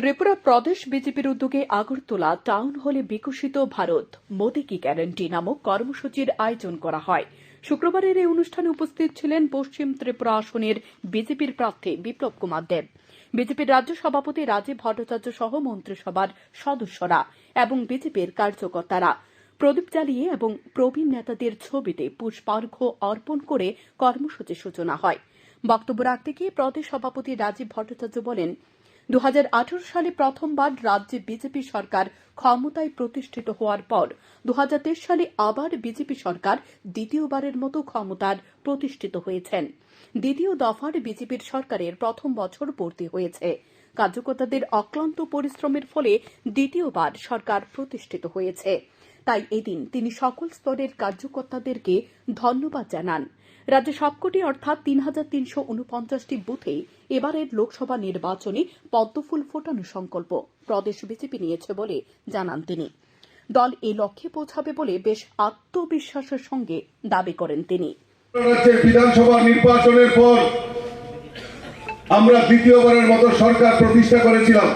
ত্রিপুরা প্রদেশ বিজেপির উদ্যোগে আগরতলা টাউন হলে বিকশিত ভারত মোদি কি গ্যারান্টি নামক কর্মসূচির আয়োজন করা হয়। শুক্রবারের এই অনুষ্ঠানে উপস্থিত ছিলেন পশ্চিম ত্রিপুরা আসনের বিজেপির প্রার্থী বিপ্লব কুমার দেব, বিজেপির রাজ্য সভাপতি রাজীব ভট্টাচার্য সহ মন্ত্রিসভার সদস্যরা এবং বিজেপির কার্যকর্তারা। প্রদীপ জ্বালিয়ে এবং প্রবীণ নেতাদের ছবিতে পুষ্পার্ঘ্য অর্পণ করে কর্মসূচির সূচনা হয়। বক্তব্য রাখতে গিয়ে প্রদেশ সভাপতি রাজীব ভট্টাচার্য বলেন, 2018 সালে প্রথমবার রাজ্যে বিজেপি সরকার ক্ষমতায় প্রতিষ্ঠিত হওয়ার পর 2023 সালে আবার বিজেপি সরকার দ্বিতীয়বারের মতো ক্ষমতার প্রতিষ্ঠিত হয়েছেন। দ্বিতীয় দফার বিজেপির সরকারের প্রথম বছর পূর্তি হয়েছে। কার্যকর্তাদের অক্লান্ত পরিশ্রমের ফলে দ্বিতীয়বার সরকার প্রতিষ্ঠিত হয়েছে। তাই এদিন তিনি সকল স্তরের কার্যকর্তাদেরকে ধন্যবাদ জানান। রাজ্যে সবকটি অর্থাৎ 3,349টি বুথে এবারের লোকসভা নির্বাচনে পদ্মফুল ফোটানোর সংকল্প প্রদেশ বিজেপি নিয়েছে বলে জানান তিনি। দল এই লক্ষ্যে পৌঁছাবে বলে বেশ আত্মবিশ্বাসের সঙ্গে দাবি করেন তিনি। রাজ্যের বিধানসভা নির্বাচনের পর আমরা দ্বিতীয়বারের মতো সরকার প্রতিষ্ঠা করেছিলাম।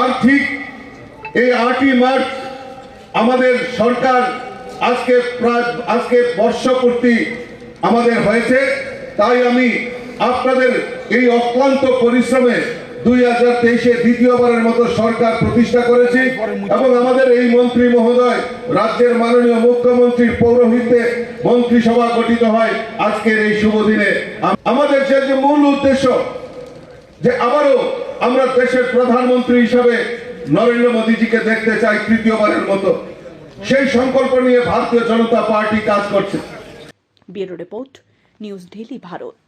আর ঠিক এই 8ই মার্চ আমাদের সরকার আজকে বর্ষপূর্তি আমাদের হয়েছে। তাই আমি আপনাদের এই অক্লান্ত পরিশ্রমে 2023-এ দ্বিতীয়বারের মতো সরকার প্রতিষ্ঠা করেছি এবং আমাদের এই মন্ত্রী মহোদয় রাজ্যের মাননীয় মুখ্যমন্ত্রীর পৌরোহিত্যে মন্ত্রিসভা গঠিত হয় আজকের এই শুভ দিনে। আমাদের যে মূল উদ্দেশ্য যে আবারও আমরা দেশের প্রধানমন্ত্রী হিসাবে নরেন্দ্র মোদীজিকে দেখতে চাই তৃতীয়বারের মতো, সেই সংকল্প নিয়ে ভারতীয় জনতা পার্টি কাজ করছে। Bureau report, news daily Bharat.